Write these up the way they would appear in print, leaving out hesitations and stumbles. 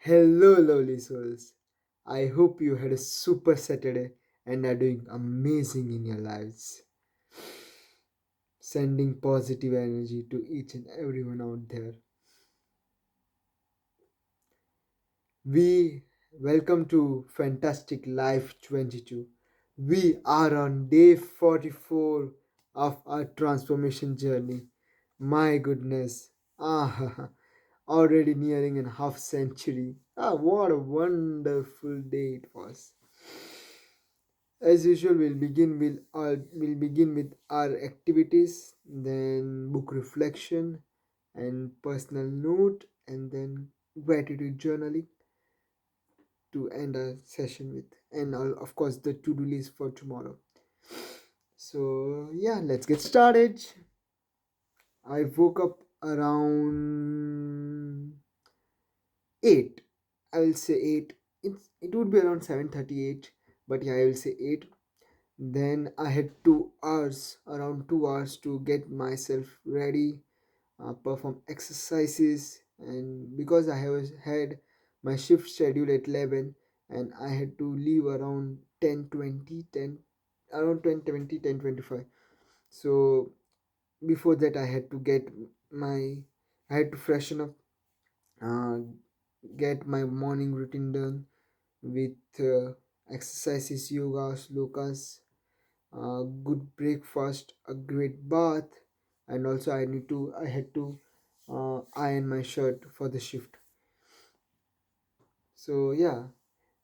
Hello, lovely souls. I hope you had a super Saturday and are doing amazing in your lives. Sending positive energy to each and everyone out there. We welcome to Fantastic Life 22. We are on day 44 of our transformation journey. My goodness. Already nearing a half century. What a wonderful day it was. As usual, we'll begin with our activities, then book reflection and personal note, and then gratitude journaling to end our session with, and of course the to-do list for tomorrow. So yeah, let's get started. I woke up around 8. I will say 8. It would be around 7:38, but yeah, I will say 8. Then I had 2 hours, around 2 hours to get myself ready, perform exercises, and because I have had my shift schedule at 11 and I had to leave around 10:20, 10 around 10:20, 10:25. So before that my I had to freshen up, uh, get my morning routine done with exercises, yoga, slokas, a good breakfast, a great bath, and also I had to iron my shirt for the shift. So yeah,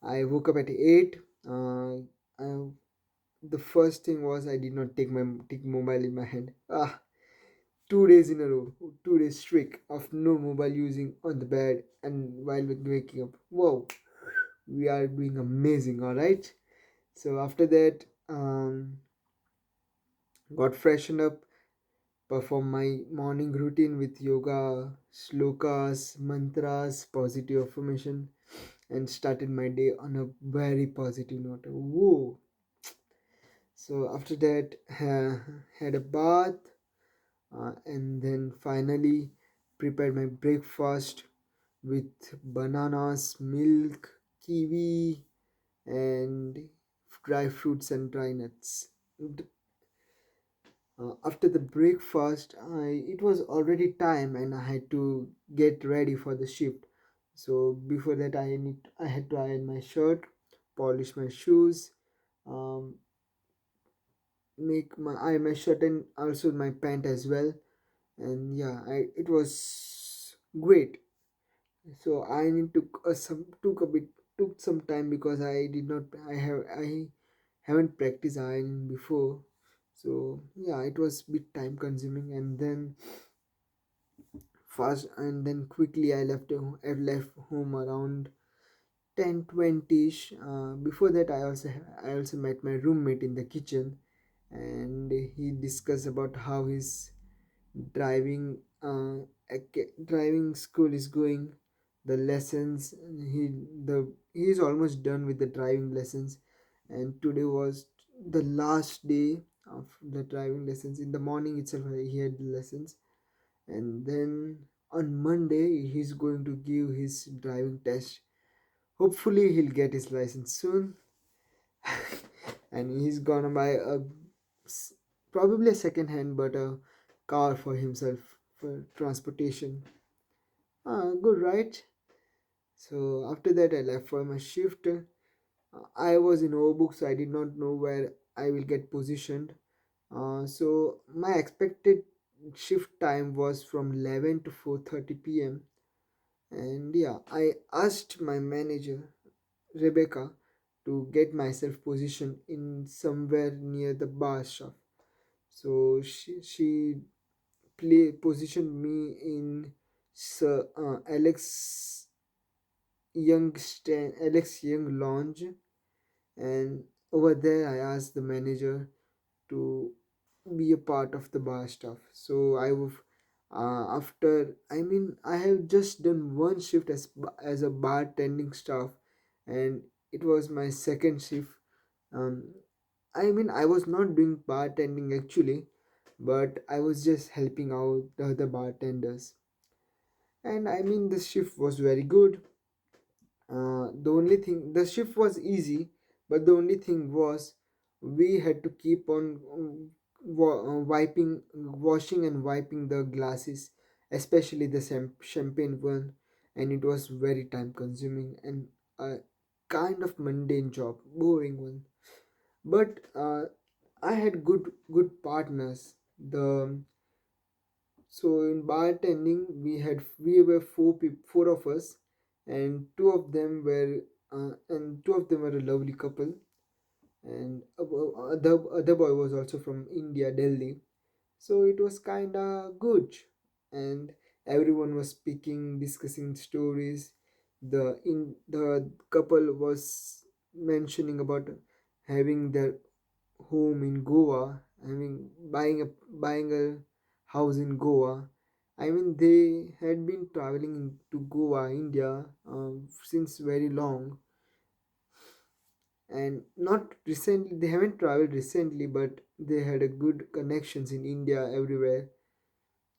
I woke up at 8. I, the first thing was I did not take mobile in my hand. 2 days in a row, 2 days streak of no mobile using on the bed and while waking up. Whoa, we are doing amazing, all right. So after that, got freshened up, perform my morning routine with yoga, slokas, mantras, positive affirmation, and started my day on a very positive note. Whoa! So after that, had a bath, and then finally prepared my breakfast with bananas, milk, kiwi, and dry fruits and dry nuts. After the breakfast, it was already time and I had to get ready for the shift. So before that, I had to iron my shirt, polish my shoes, um, make my iron my shirt and also my pant as well. And yeah, it was great. So I need took some time because I did not I haven't practiced ironing before. So yeah, it was a bit time consuming, and then fast and then quickly I left home around 10:20ish. Before that, I also met my roommate in the kitchen, and he discussed about how his driving driving school is going, the lessons. He is almost done with the driving lessons, and today was the last day of the driving lessons. In the morning itself, he had the lessons, and then on Monday he's going to give his driving test. Hopefully he'll get his license soon, and he's gonna buy s- probably a second hand but a car for himself for transportation. Good, right? So after that I left for my shift. I was in overbook, so I did not know where I will get positioned. So my expected shift time was from 11 to 4:30 p.m. And yeah, I asked my manager, Rebecca, to get myself positioned in somewhere near the bar shop. So she positioned me in Sir Alex Young Lounge, and over there I asked the manager to be a part of the bar staff. So after, I mean, I have just done one shift as a bartending staff, and it was my second shift. Um, I mean, I was not doing bartending actually, but I was just helping out the other bartenders. And I mean, the shift was very good. The only thing, the shift was easy, but the only thing was we had to keep on washing and wiping the glasses, especially the champagne one, and it was very time consuming and a kind of mundane job, boring one. But I had good partners. The So in bartending, we were four of us, and two of them were a lovely couple, and the other boy was also from India, Delhi. So it was kinda good, and everyone was speaking, discussing stories. The couple was mentioning about having their home in Goa. I mean, buying a house in Goa. I mean, they had been traveling to Goa, India, since very long, and not recently. They haven't traveled recently, but they had a good connections in India everywhere,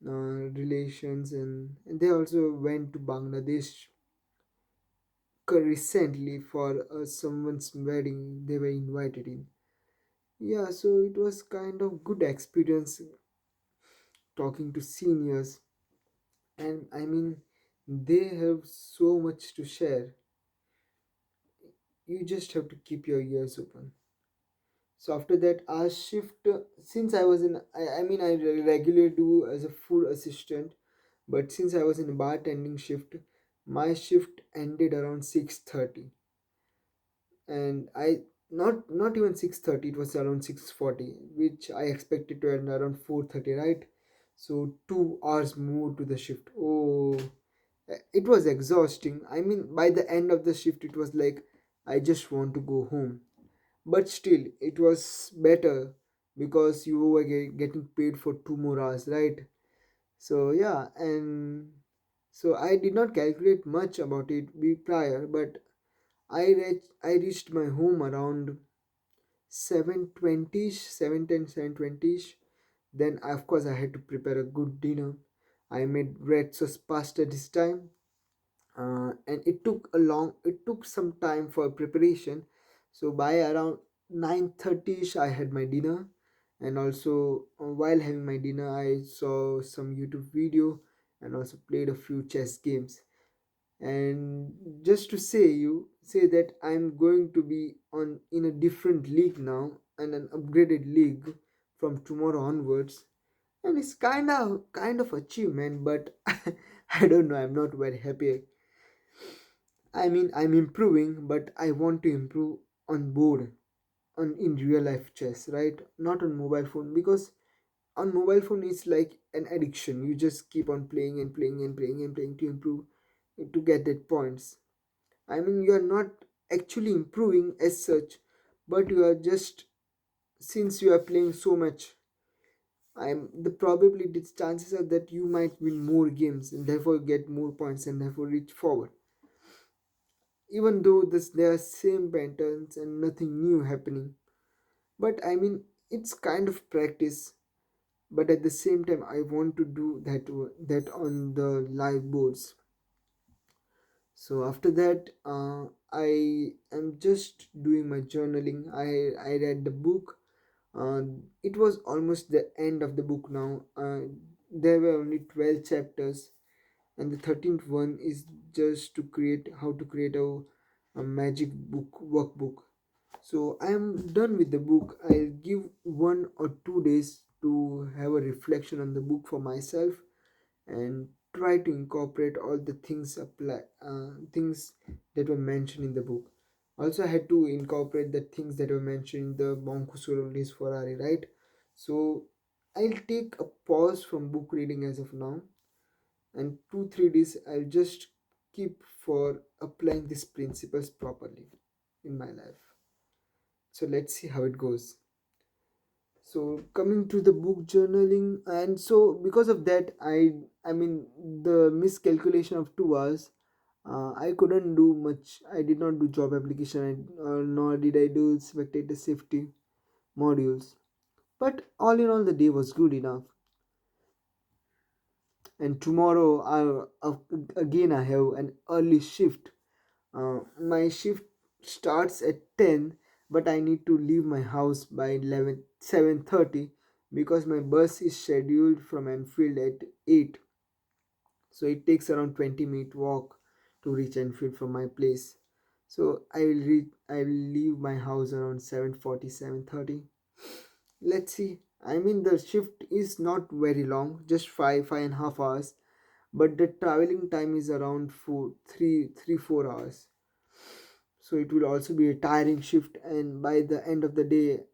relations, and they also went to Bangladesh recently for someone's wedding. They were invited in. Yeah, so it was kind of good experience talking to seniors, and I mean, they have so much to share. You just have to keep your ears open. So after that, our shift, since I was in I mean, regularly do as a food assistant, but since I was in a bartending shift, my shift ended around 6:30, and I not even 6:30, it was around 6:40, which I expected to end around 4:30, right? So 2 hours more to the shift. Oh, it was exhausting. I mean, by the end of the shift, it was like I just want to go home. But still, it was better because you were getting paid for 2 more hours, right? So yeah, and so I did not calculate much about it prior, but I reached my home around 7:20, 7:10, 7:20. Then of course I had to prepare a good dinner. I made red sauce pasta this time, and it took some time for preparation. So by around 9:30ish I had my dinner, and also while having my dinner I saw some YouTube video and also played a few chess games. And just to say that I'm going to be on in a different league now, and an upgraded league from tomorrow onwards, and it's kind of achievement, but I don't know, I'm not very happy. I mean, I'm improving, but I want to improve on board, on in real life chess, right? Not on mobile phone, because on mobile phone it's like an addiction. You just keep on playing and playing and playing and playing to improve, to get that points. I mean, you are not actually improving as such, but you are just, since you are playing so much, I'm the probability, the chances are that you might win more games and therefore get more points and therefore reach forward, even though there are same patterns and nothing new happening. But I mean, it's kind of practice, but at the same time I want to do that on the live boards. So after that, I am just doing my journaling. I read the book. It was almost the end of the book now. There were only 12 chapters, and the 13th one is just to create how to create a magic book workbook. So I am done with the book. I'll give 1 or 2 days to have a reflection on the book for myself, and try to incorporate all the things that were mentioned in the book. Also, I had to incorporate the things that were mentioned in the Bonkusorolis Ferrari, right? So I'll take a pause from book reading as of now, and 2 3 days I'll just keep for applying these principles properly in my life. So let's see how it goes. So coming to the book journaling, and so because of that, I mean, the miscalculation of 2 hours, I couldn't do much. I did not do job application, nor did I do spectator safety modules. But all in all, the day was good enough. And tomorrow, again I have an early shift. My shift starts at 10, but I need to leave my house by 7:30 because my bus is scheduled from Enfield at 8. So it takes around 20-minute walk to reach Enfield from my place. So I will leave my house around 7:40, 7:30. Let's see. I mean, the shift is not very long, just 5.5 hours, but the traveling time is around 4 3 3 4 hours. So it will also be a tiring shift, and by the end of the day,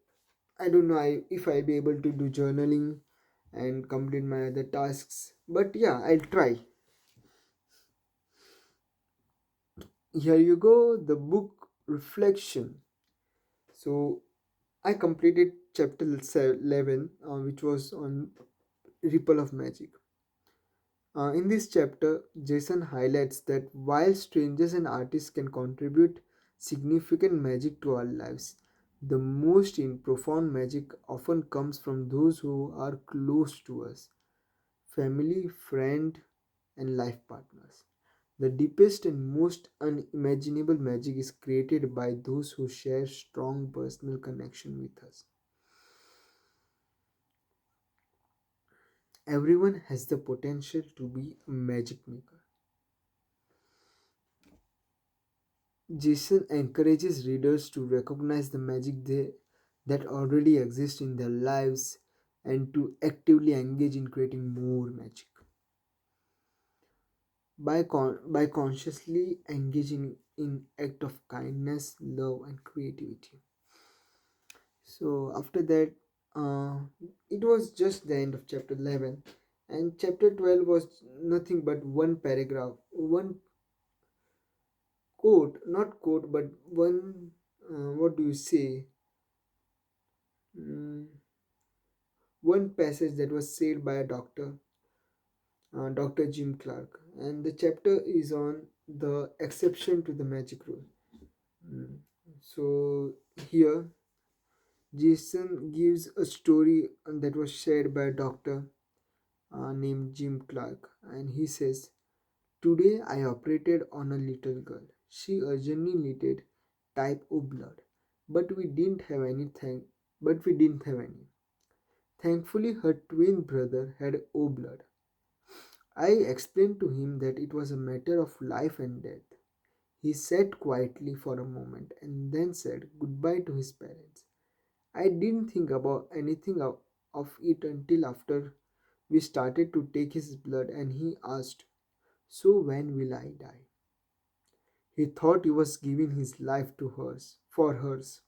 I don't know if I'll be able to do journaling and complete my other tasks, but yeah, I'll try. Here you go, the book reflection. So I completed chapter 11, which was on ripple of magic. In this chapter, Jason highlights that while strangers and artists can contribute significant magic to our lives, the most profound magic often comes from those who are close to us: family, friend, and life partners. The deepest and most unimaginable magic is created by those who share strong personal connection with us. Everyone has the potential to be a magic maker. Jason encourages readers to recognize the that already exists in their lives and to actively engage in creating more magic. By consciously engaging in act of kindness, love, and creativity. So after that, uh, it was just the end of chapter 11, and chapter 12 was nothing but one paragraph, one not quote, but one, what do you say, mm, one passage that was said by a doctor, Dr. Jim Clark, and the chapter is on the exception to the magic rule. Mm. So here, Jason gives a story that was shared by a doctor named Jim Clark, and he says, "Today I operated on a little girl. She urgently needed type O blood, but we didn't have anything. But we didn't have any. Thankfully, her twin brother had O blood. I explained to him that it was a matter of life and death. He sat quietly for a moment and then said goodbye to his parents. I didn't think about anything of it until after we started to take his blood and he asked, 'So when will I die?' He thought he was giving his life to hers, for hers.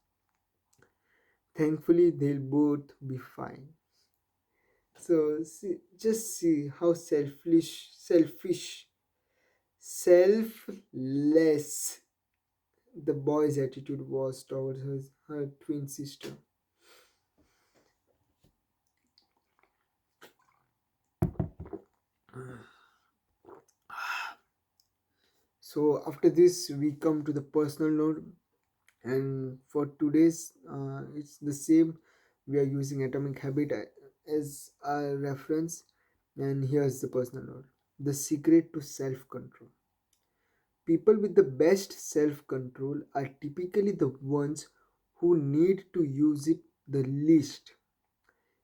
Thankfully, they'll both be fine." So just see how selfless the boy's attitude was towards her twin sister. So after this, we come to the personal note, and for today's, it's the same. We are using Atomic Habit as a reference, and here's the personal note: the secret to self-control. People with the best self-control are typically the ones who need to use it the least.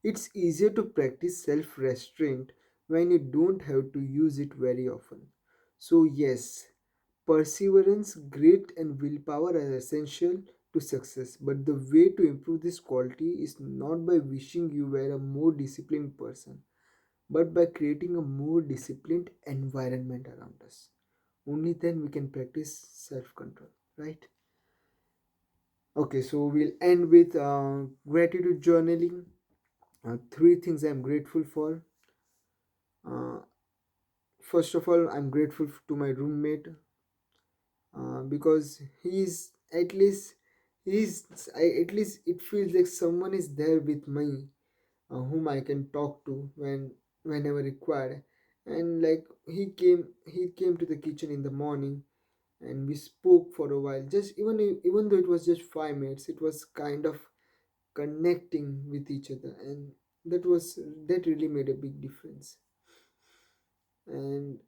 It's easier to practice self restraint when you don't have to use it very often. So, yes, perseverance, grit, and willpower are essential to success. But the way to improve this quality is not by wishing you were a more disciplined person, but by creating a more disciplined environment around us. Only then we can practice self control, right? Okay, so we'll end with gratitude journaling. Three things I'm grateful for. Uh, First of all, I'm grateful to my roommate because at least it feels like someone is there with me, whom I can talk to whenever required. And like he came to the kitchen in the morning and we spoke for a while. Just even though it was just 5 minutes, it was kind of connecting with each other, and that really made a big difference. And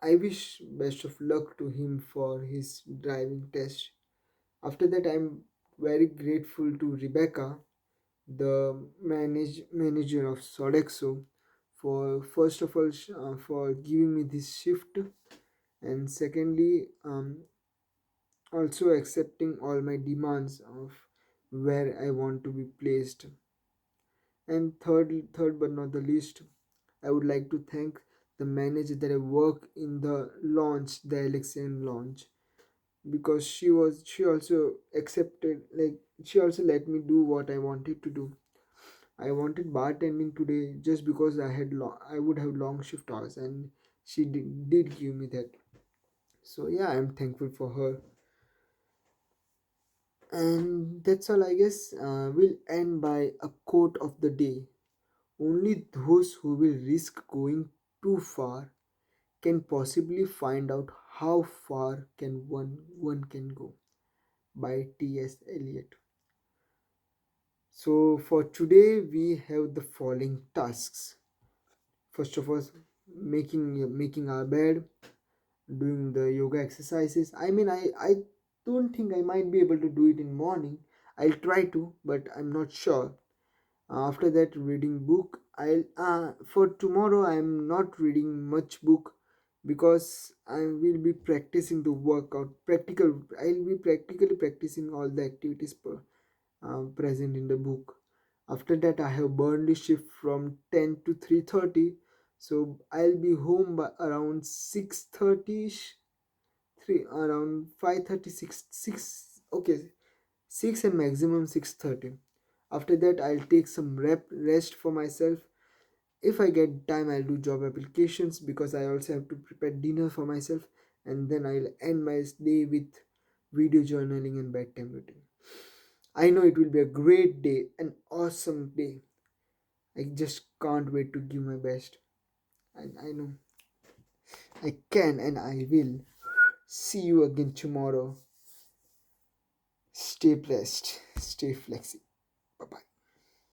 I wish best of luck to him for his driving test. After that, I'm very grateful to Rebecca, the manager of Sodexo, for first of all for giving me this shift, and secondly, also accepting all my demands of where I want to be placed. And third but not the least, I would like to thank the manager that I work in the launch, the election launch, because she also accepted, like, she also let me do what I wanted to do. I wanted bartending today just because I would have long shift hours, and she did give me that. So yeah, I'm thankful for her. And that's all, I guess. We'll end by a quote of the day. Only those who will risk going too far can possibly find out how far can one can go, by T.S. Eliot. So for today we have the following tasks. First of all, making our bed, doing the yoga exercises. I don't think I might be able to do it in morning. I'll try to, but I'm not sure. After that, reading book. I'll For tomorrow I'm not reading much book because I will be practicing the workout. I'll be practically practicing all the activities present in the book. After that, I have burned the shift from 10 to 3:30, so I'll be home by around 6:30 ish. Three around 5:30, 6. Okay, 6 and maximum 6:30. After that, I'll take some rest for myself. If I get time, I'll do job applications because I also have to prepare dinner for myself, and then I'll end my day with video journaling and bedtime routine. I know it will be a great day, an awesome day. I just can't wait to give my best. And I know I can and I will. See you again tomorrow. Stay blessed, stay flexible. Bye bye.